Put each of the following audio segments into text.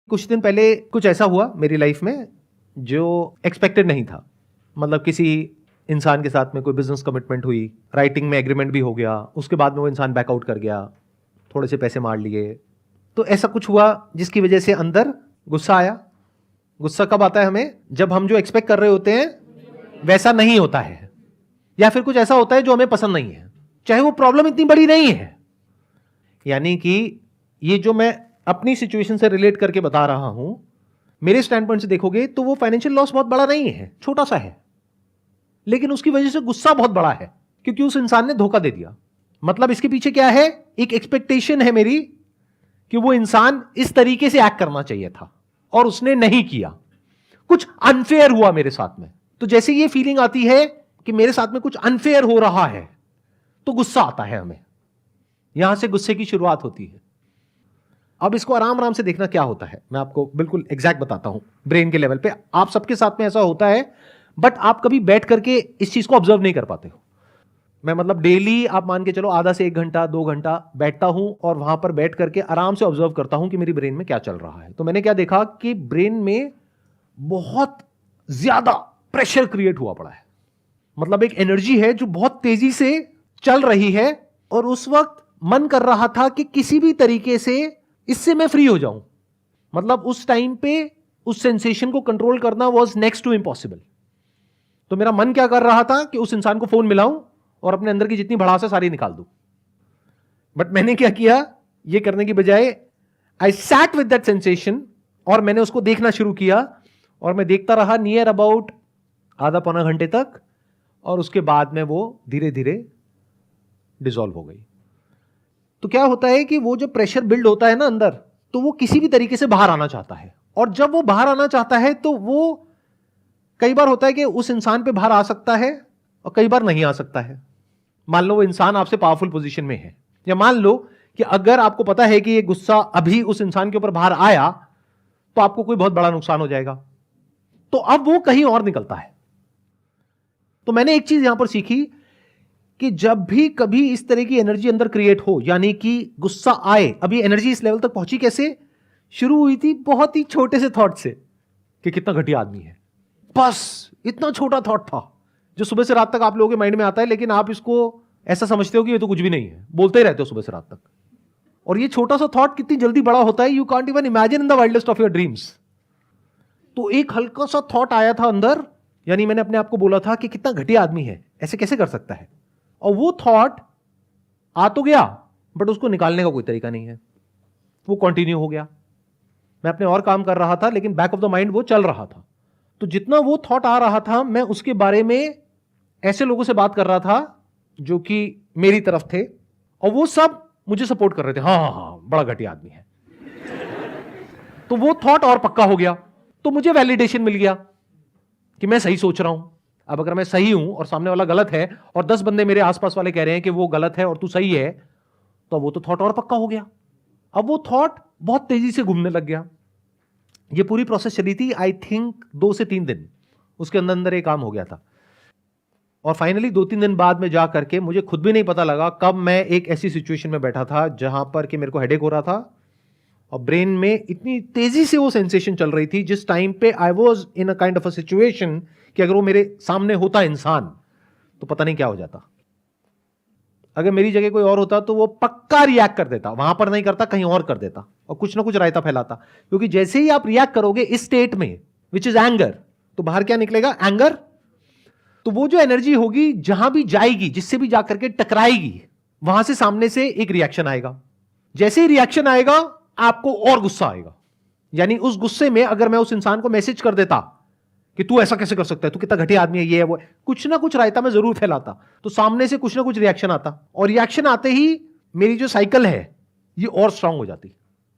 कुछ दिन पहले कुछ ऐसा हुआ मेरी लाइफ में जो एक्सपेक्टेड नहीं था। मतलब किसी इंसान के साथ में कोई बिजनेस कमिटमेंट हुई, राइटिंग में एग्रीमेंट भी हो गया, उसके बाद में वो इंसान बैकआउट कर गया, थोड़े से पैसे मार लिए। तो ऐसा कुछ हुआ जिसकी वजह से अंदर गुस्सा आया। गुस्सा कब आता है हमें? जब हम जो एक्सपेक्ट कर रहे होते हैं वैसा नहीं होता है, या फिर कुछ ऐसा होता है जो हमें पसंद नहीं है, चाहे वो प्रॉब्लम इतनी बड़ी नहीं है। यानी कि ये जो मैं अपनी सिचुएशन से रिलेट करके बता रहा हूं, मेरे स्टैंड पॉइंट से देखोगे तो वो फाइनेंशियल लॉस बहुत बड़ा नहीं है, छोटा सा है, लेकिन उसकी वजह से गुस्सा बहुत बड़ा है क्योंकि उस इंसान ने धोखा दे दिया। मतलब इसके पीछे क्या है? एक एक्सपेक्टेशन है मेरी कि वो इंसान इस तरीके से एक्ट करना चाहिए था और उसने नहीं किया, कुछ अनफेयर हुआ मेरे साथ में। तो जैसे ये फीलिंग आती है कि मेरे साथ में कुछ अनफेयर हो रहा है तो गुस्सा आता है हमें। यहां से गुस्से की शुरुआत होती है। अब इसको आराम आराम से देखना क्या होता है, मैं आपको बिल्कुल एग्जैक्ट बताता हूं। ब्रेन के लेवल पे आप सबके साथ में ऐसा होता है, बट आप कभी बैठ करके इस चीज को ऑब्जर्व नहीं कर पाते हो। मैं मतलब डेली आप मान के चलो आधा से 1 घंटा 2 घंटा बैठता हूं और वहां पर बैठ करके आराम से ऑब्जर्व करता हूं कि मेरी ब्रेन में क्या चल रहा है। तो मैंने क्या देखा कि ब्रेन में बहुत ज्यादा प्रेशर क्रिएट हुआ पड़ा है। मतलब एक एनर्जी है जो बहुत तेजी से चल रही है और उस वक्त मन कर रहा था कि किसी भी तरीके से इससे मैं फ्री हो जाऊं। मतलब उस टाइम पे उस सेंसेशन को कंट्रोल करना वाज नेक्स्ट टू इम्पॉसिबल। तो मेरा मन क्या कर रहा था कि उस इंसान को फोन मिलाऊं और अपने अंदर की जितनी भड़ास है सारी निकाल दूं। बट मैंने क्या किया, ये करने की बजाय I sat with that sensation और मैंने उसको देखना शुरू किया और मैं देखता रहा नियर अबाउट आधा पौना घंटे तक, और उसके बाद में वो धीरे धीरे डिसॉल्व हो गई। तो क्या होता है कि वो जो प्रेशर बिल्ड होता है ना अंदर, तो वो किसी भी तरीके से बाहर आना चाहता है, और जब वो बाहर आना चाहता है तो वो कई बार होता है कि उस इंसान पे बाहर आ सकता है और कई बार नहीं आ सकता है। मान लो वो इंसान आपसे पावरफुल पोजीशन में है, या मान लो कि अगर आपको पता है कि ये गुस्सा अभी उस इंसान के ऊपर बाहर आया तो आपको कोई बहुत बड़ा नुकसान हो जाएगा, तो अब वो कहीं और निकलता है। तो मैंने एक चीज यहां पर सीखी कि जब भी कभी इस तरह की एनर्जी अंदर क्रिएट हो, यानी कि गुस्सा आए, अभी एनर्जी इस लेवल तक पहुंची कैसे? शुरू हुई थी बहुत ही छोटे से थॉट से कि कितना घटिया आदमी है। बस इतना छोटा थॉट था जो सुबह से रात तक आप लोगों के माइंड में आता है, लेकिन आप इसको ऐसा समझते हो कि ये तो कुछ भी नहीं है, बोलते ही रहते हो सुबह से रात तक। और ये छोटा सा थॉट कितनी जल्दी बड़ा होता है, you can't even imagine in the wildest of your dreams. तो एक हल्का सा थॉट आया था अंदर, यानी मैंने अपने आप को बोला था कि कितना घटिया आदमी है, ऐसे कैसे कर सकता है। और वो थॉट आ तो गया, बट उसको निकालने का कोई तरीका नहीं है, वो कंटिन्यू हो गया। मैं अपने और काम कर रहा था, लेकिन बैक ऑफ द माइंड वो चल रहा था। तो जितना वो थॉट आ रहा था, मैं उसके बारे में ऐसे लोगों से बात कर रहा था जो कि मेरी तरफ थे, और वो सब मुझे सपोर्ट कर रहे थे, हाँ हाँ हाँ बड़ा घटिया आदमी है। तो वो थॉट और पक्का हो गया, तो मुझे वैलिडेशन मिल गया कि मैं सही सोच रहा हूं। अब अगर मैं सही हूं और सामने वाला गलत है, और 10 बंदे मेरे आसपास वाले कह रहे हैं कि वो गलत है और तू सही है, तो वो तो थॉट और पक्का हो गया। अब वो थॉट बहुत तेजी से घूमने लग गया। ये पूरी प्रोसेस चली थी आई थिंक 2 से 3 दिन, उसके अंदर अंदर ये काम हो गया था। और फाइनली 2-3 दिन बाद में जा करके मुझे खुद भी नहीं पता लगा कब मैं एक ऐसी सिचुएशन में बैठा था जहां पर कि मेरे को हेडेक हो रहा था और ब्रेन में इतनी तेजी से वो सेंसेशन चल रही थी, जिस टाइम पे I was in a kind of a situation कि अगर वो मेरे सामने होता इंसान तो पता नहीं क्या हो जाता। अगर मेरी जगह कोई और होता तो वो पक्का रिएक्ट कर देता, वहां पर नहीं करता, कहीं और कर देता और कुछ ना कुछ रायता फैलाता। क्योंकि जैसे ही आप रिएक्ट करोगे इस स्टेट में, विच इज एंगर, तो बाहर क्या निकलेगा? एंगर। तो वो जो एनर्जी होगी जहां भी जाएगी, जिससे भी जाकर के टकराएगी, वहां से सामने से एक रिएक्शन आएगा। जैसे ही रिएक्शन आएगा आपको और गुस्सा आएगा। यानी उस गुस्से में अगर मैं उस इंसान को मैसेज कर देता कि तू ऐसा कैसे कर सकता है, तू कितना घटिया आदमी है, ये है वो है, कुछ ना कुछ रायता मैं जरूर फैलाता, तो सामने से कुछ ना कुछ रिएक्शन आता, और रिएक्शन आते ही मेरी जो साइकिल है ये और स्ट्रांग हो जाती,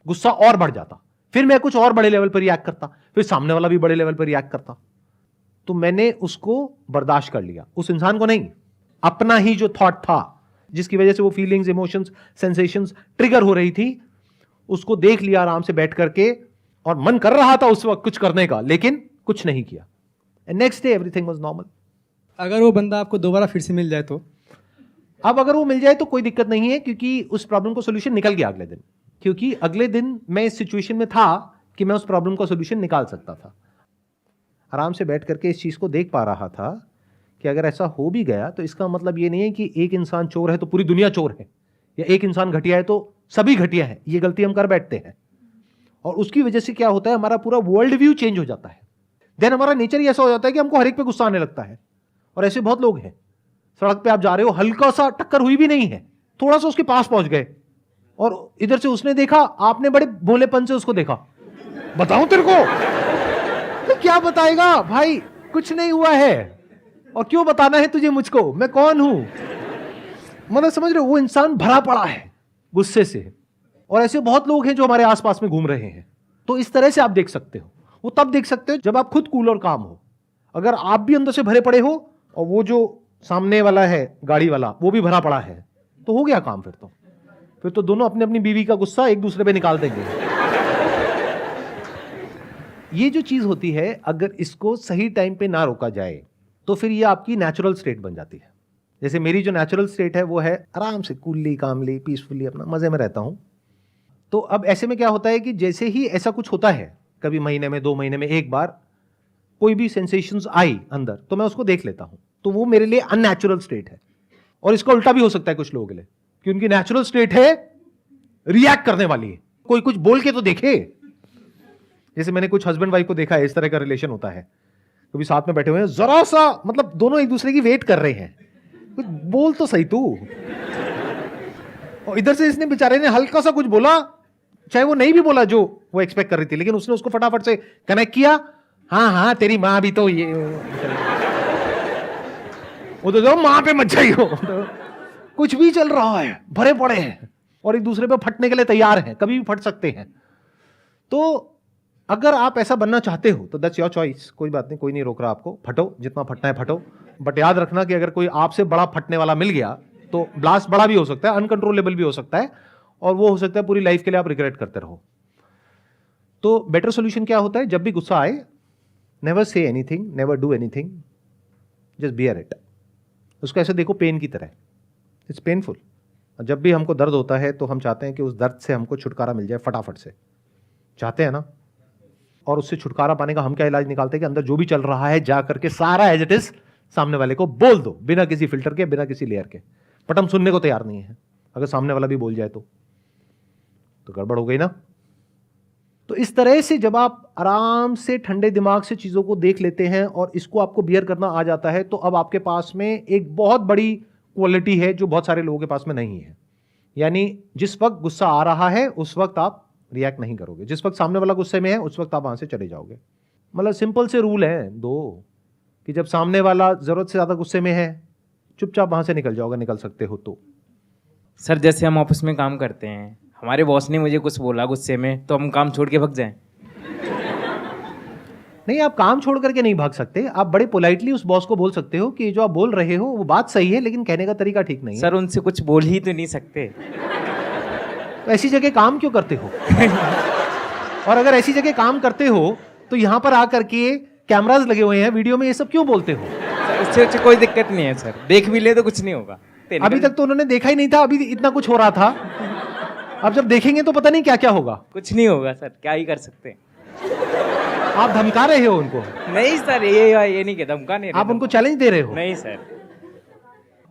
गुस्सा और बढ़ जाता, फिर मैं कुछ और बड़े लेवल पर रिएक्ट करता, फिर सामने वाला भी बड़े लेवल पर रिएक्ट करता। तो मैंने उसको बर्दाश्त कर लिया, उस इंसान को नहीं, अपना ही जो थॉट था जिसकी वजह से वो फीलिंग्स, इमोशंस, सेंसेशंस ट्रिगर हो रही थी, उसको देख लिया आराम से बैठ करके। और मन कर रहा था उस वक्त कुछ करने का, लेकिन कुछ नहीं किया। And next day everything was normal. अगर वो बंदा आपको दोबारा फिर से मिल जाए तो? अब अगर वो मिल जाए तो कोई दिक्कत नहीं है, क्योंकि उस प्रॉब्लम को सोल्यूशन निकल गया अगले दिन। क्योंकि अगले दिन मैं इस सिचुएशन में था कि मैं उस प्रॉब्लम का सोल्यूशन निकाल सकता था। आराम से बैठ करके इस चीज़ को देख पा रहा था कि अगर ऐसा हो भी गया तो इसका मतलब ये नहीं है कि एक इंसान चोर है तो पूरी दुनिया चोर है, या एक इंसान घटिया है तो सभी घटिया है। ये गलती हम कर बैठते हैं, और उसकी वजह से क्या होता है, हमारा पूरा वर्ल्ड व्यू चेंज हो जाता है। देन हमारा नेचर ही ऐसा हो जाता है कि हमको हर एक पे गुस्सा आने लगता है। और ऐसे बहुत लोग हैं, सड़क पे आप जा रहे हो, हल्का सा टक्कर हुई भी नहीं है, थोड़ा सा उसके पास पहुंच गए, और इधर से उसने देखा, आपने बड़े भोलेपन से उसको देखा, बताऊं तेरे को, तो क्या बताएगा भाई, कुछ नहीं हुआ है, और क्यों बताना है तुझे मुझको, मैं कौन हूं। मतलब समझ रहे हो, वो इंसान भरा पड़ा है गुस्से से। और ऐसे बहुत लोग हैं जो हमारे आसपास में घूम रहे हैं। तो इस तरह से आप देख सकते हो, वो तब देख सकते हो जब आप खुद कूल और काम हो। अगर आप भी अंदर से भरे पड़े हो और वो जो सामने वाला है गाड़ी वाला वो भी भरा पड़ा है, तो हो गया काम। फिर तो दोनों अपनी अपनी बीवी का गुस्सा एक दूसरे पे निकाल देंगे। ये जो चीज होती है, अगर इसको सही टाइम पे ना रोका जाए तो फिर ये आपकी नेचुरल स्टेट बन जाती है। जैसे मेरी जो नेचुरल स्टेट है वो है आराम से कूलली कामली पीसफुली अपना मजे में रहता हूं। तो अब ऐसे में क्या होता है कि जैसे ही ऐसा कुछ होता है, कभी महीने में 2 महीने में एक बार कोई भी सेंसेशंस आई अंदर, तो मैं उसको देख लेता हूं। तो वो मेरे लिए अननेचुरल स्टेट है। और इसका उल्टा भी हो सकता है कुछ लोगों के लिए, कि उनकी नेचुरल स्टेट है रिएक्ट करने वाली है। कोई कुछ बोल के तो देखे। जैसे मैंने कुछ हस्बैंड वाइफ को देखा है, इस तरह का रिलेशन होता है, कभी साथ में बैठे हुए हैं, जरा सा मतलब दोनों एक दूसरे की वेट कर रहे हैं, कुछ बोल तो सही तू। और इधर से इसने बेचारे ने हल्का सा कुछ बोला, चाहे वो नहीं भी बोला जो वो एक्सपेक्ट कर रही थी, लेकिन उसने उसको फटाफट से कनेक्ट किया, हाँ हाँ तेरी माँ भी तो ये, वो तो माँ पे मत जाइयो। कुछ भी चल रहा है, भरे पड़े हैं और एक दूसरे पे फटने के लिए तैयार हैं, कभी भी फट सकते हैं। तो अगर आप ऐसा बनना चाहते हो तो दैट्स योर चॉइस, कोई बात नहीं, कोई नहीं रोक रहा आपको, फटो जितना फटना है फटो। बट याद रखना कि अगर कोई आपसे बड़ा फटने वाला मिल गया तो ब्लास्ट बड़ा भी हो सकता है, अनकंट्रोलेबल भी हो सकता है, और वो हो सकता है पूरी लाइफ के लिए आप रिग्रेट करते रहो। तो बेटर सोल्यूशन क्या होता है, जब भी गुस्सा आए, never say anything, never do anything, just bear it. उसको ऐसे देखो पेन की तरह, इट्स पेनफुल। जब भी हमको दर्द होता है तो हम चाहते हैं कि उस दर्द से हमको छुटकारा मिल जाए फटाफट से, चाहते हैं ना। और उससे छुटकारा पाने का हम क्या इलाज निकालते हैं कि अंदर जो भी चल रहा है जा करके सारा एज इट इज सामने वाले को बोल दो, बिना किसी फिल्टर के, बिना किसी लेयर के। बट हम सुनने को तैयार नहीं है। अगर सामने वाला भी बोल जाए तो गड़बड़ हो गई ना। तो इस तरह से जब आप आराम से ठंडे दिमाग से चीजों को देख लेते हैं और इसको आपको बियर करना आ जाता है, तो अब आपके पास में एक बहुत बड़ी क्वालिटी है जो बहुत सारे लोगों के पास में नहीं है। यानी जिस वक्त गुस्सा आ रहा है उस वक्त आप रिएक्ट नहीं करोगे, जिस वक्त सामने वाला गुस्से में है उस वक्त आप वहां से चले जाओगे। मतलब सिंपल से रूल है 2, कि जब सामने वाला जरूरत से ज्यादा गुस्से में है, चुपचाप वहां से निकल जाओगे, निकल सकते हो तो। सर जैसे हम ऑफिस में काम करते हैं, हमारे बॉस ने मुझे कुछ बोला गुस्से में, तो हम काम छोड़ के भाग जाएं? नहीं, आप काम छोड़ करके नहीं भाग सकते। आप बड़े पोलाइटली उस बॉस को बोल सकते हो कि जो आप बोल रहे हो वो बात सही है, लेकिन कहने का तरीका ठीक नहीं है। सर उनसे कुछ बोल ही तो नहीं सकते। तो ऐसी जगह काम क्यों करते हो? और अगर ऐसी जगह काम करते हो तो यहां पर आकर के कैमरास लगे हुए हैं, वीडियो में ये सब क्यों बोलते हो? उससे कोई दिक्कत नहीं है सर, देख भी ले तो कुछ नहीं होगा। अभी तक तो उन्होंने देखा ही नहीं था, अभी इतना कुछ हो रहा था। अब जब देखेंगे तो पता नहीं क्या क्या होगा। कुछ नहीं होगा सर, क्या ही कर सकते हैं। आप धमका रहे हो उनको? नहीं सर, ये नहीं कहता, धमका नहीं। आप उनको चैलेंज दे रहे हो? नहीं सर।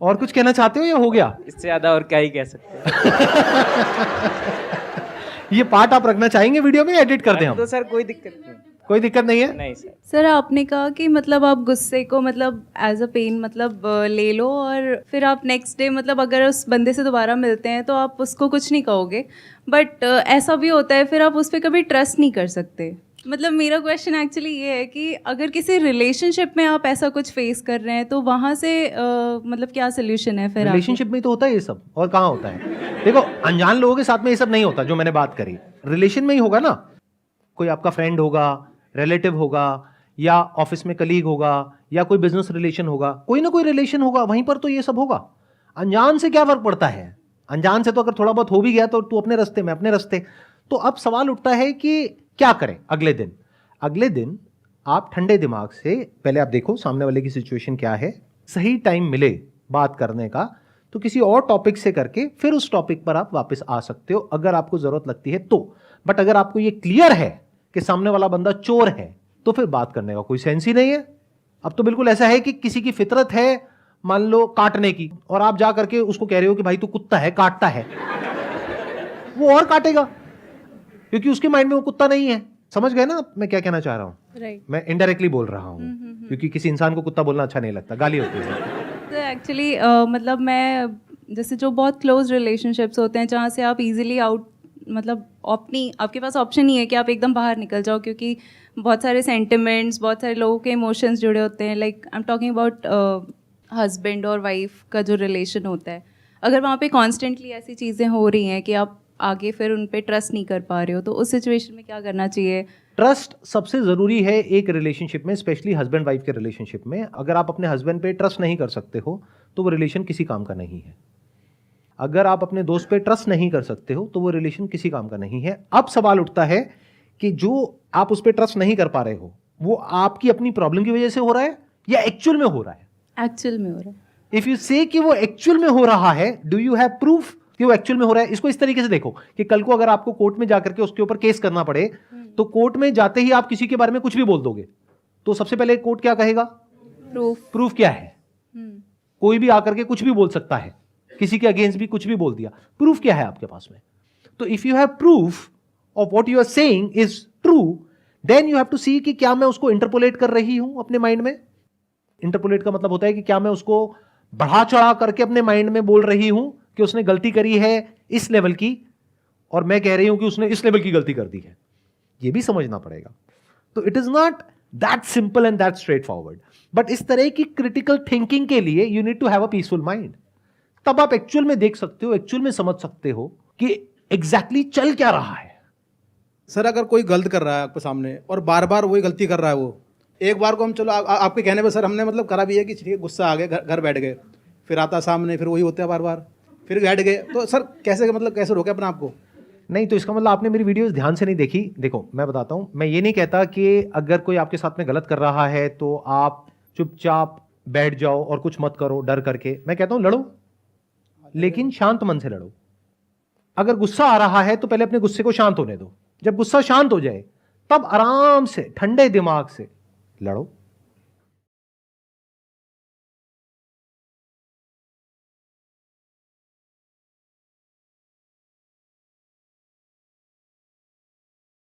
और कुछ कहना चाहते हो या हो गया? इससे ज्यादा और क्या ही कह सकते हैं। ये पार्ट आप रखना चाहेंगे वीडियो में, एडिट कर दें हम? तो सर कोई दिक्कत नहीं। कोई दिक्कत नहीं है? नहीं सर। सर आपने कहा कि मतलब आप गुस्से को मतलब एज अ पेन मतलब ले लो, और फिर आप नेक्स्ट डे मतलब अगर उस बंदे से दोबारा मिलते हैं तो आप उसको कुछ नहीं कहोगे, बट ऐसा भी होता है फिर आप उस पर कभी ट्रस्ट नहीं कर सकते। मतलब मेरा क्वेश्चन एक्चुअली ये है कि अगर किसी रिलेशनशिप में आप ऐसा कुछ फेस कर रहे हैं तो वहाँ से मतलब क्या सोल्यूशन है फिर? रिलेशनशिप में तो होता है ये सब, और कहाँ होता है? देखो, अनजान लोगों के साथ में ये सब नहीं होता जो मैंने बात करी। रिलेशन में ही होगा ना, कोई आपका फ्रेंड होगा, रिलेटिव होगा, या ऑफिस में कलीग होगा, या कोई बिजनेस रिलेशन होगा, कोई ना कोई रिलेशन होगा, वहीं पर तो ये सब होगा। अनजान से क्या फर्क पड़ता है? अनजान से तो अगर थोड़ा बहुत हो भी गया तो तू अपने रास्ते में अपने रास्ते। तो अब सवाल उठता है कि क्या करें अगले दिन आप ठंडे दिमाग से पहले आप देखो सामने वाले की सिचुएशन क्या है, सही टाइम मिले बात करने का तो किसी और टॉपिक से करके फिर उस टॉपिक पर आप वापस आ सकते हो अगर आपको जरूरत लगती है तो। बट अगर आपको ये क्लियर है कि सामने वाला बंदा चोर है, तो फिर बात करने का कोई सेंस ही नहीं है। अब तो बिल्कुल ऐसा है कि किसी की फितरत है मान लो काटने की, और आप जा करके उसको कह रहे हो कि भाई तू कुत्ता है, काटता है, वो और काटेगा क्योंकि उसके माइंड में वो कुत्ता नहीं है। समझ गए ना मैं क्या कहना चाह रहा हूं? राइट। मैं इनडायरेक्टली बोल रहा हूं क्योंकि किसी इंसान को कुत्ता बोलना अच्छा नहीं लगता, गाली होती है। तो एक्चुअली मतलब मैं जैसे जो बहुत क्लोज रिलेशनशिप्स होते हैं जहाँ से आप इजीली आउट मतलब आपके पास ऑप्शन नहीं है कि आप एकदम बाहर निकल जाओ, क्योंकि बहुत सारे सेंटिमेंट्स, बहुत सारे लोगों के इमोशंस जुड़े होते हैं। Like I am talking about husband और वाइफ का जो रिलेशन होता है, अगर वहाँ पे कॉन्स्टेंटली ऐसी चीज़ें हो रही हैं कि आप आगे फिर उन पे ट्रस्ट नहीं कर पा रहे हो, तो उस सिचुएशन में क्या करना चाहिए? ट्रस्ट सबसे जरूरी है एक रिलेशनशिप में, स्पेशली हस्बैंड वाइफ के रिलेशनशिप में। अगर आप अपने हस्बैंड पे ट्रस्ट नहीं कर सकते हो तो वो रिलेशन किसी काम का नहीं है। अगर आप अपने दोस्त पे ट्रस्ट नहीं कर सकते हो तो वो रिलेशन किसी काम का नहीं है। अब सवाल उठता है कि जो आप उस पर ट्रस्ट नहीं कर पा रहे हो वो आपकी अपनी प्रॉब्लम की वजह से हो रहा है या एक्चुअल में हो रहा है? एक्चुअल में हो रहा है। इफ यू से कि वो एक्चुअल में हो रहा है, डू यू हैव प्रूफ कि वो एक्चुअल में हो रहा है? इसको इस तरीके से देखो कि कल को अगर आपको कोर्ट में जाकर के उसके ऊपर केस करना पड़े तो कोर्ट में जाते ही आप किसी के बारे में कुछ भी बोल दोगे तो सबसे पहले कोर्ट क्या कहेगा? प्रूफ क्या है? कोई भी आकर के कुछ भी बोल सकता है, किसी के अगेंस्ट भी कुछ भी बोल दिया। प्रूफ क्या है आपके पास में? तो if you have proof of what you are saying is true, then you have to see कि क्या मैं उसको इंटरपोलेट कर रही हूं अपने माइंड में। इंटरपोलेट का मतलब होता है कि क्या मैं उसको बढ़ा चढ़ा करके अपने माइंड में बोल रही हूं कि उसने गलती करी है इस लेवल की और मैं कह रही हूं कि उसने इस लेवल की गलती कर दी है। यह भी समझना पड़ेगा। तो it is not that simple and that straightforward, but इस तरह की क्रिटिकल थिंकिंग के लिए you need to have a peaceful mind. तब आप एक्चुअल में देख सकते हो, एक्चुअल में समझ सकते हो कि एग्जैक्टली चल क्या रहा है। सर अगर कोई गलत कर रहा है आपके सामने और बार बार वही गलती कर रहा है, वो एक बार को हम चलो आपके कहने पे सर हमने मतलब करा भी है कि ठीक है गुस्सा आ गया, घर बैठ गए, फिर आता सामने, फिर वही होता है बार बार, फिर बैठ गए, तो सर कैसे मतलब कैसे रोके अपने आप को? नहीं तो इसका मतलब आपने मेरी वीडियोस ध्यान से नहीं देखी। देखो मैं बताता हूं, मैं ये नहीं कहता कि अगर कोई आपके साथ में गलत कर रहा है तो आप चुपचाप बैठ जाओ और कुछ मत करो डर करके। मैं कहता हूं लड़ो, लेकिन शांत मन से लड़ो। अगर गुस्सा आ रहा है तो पहले अपने गुस्से को शांत होने दो। जब गुस्सा शांत हो जाए तब आराम से ठंडे दिमाग से लड़ो।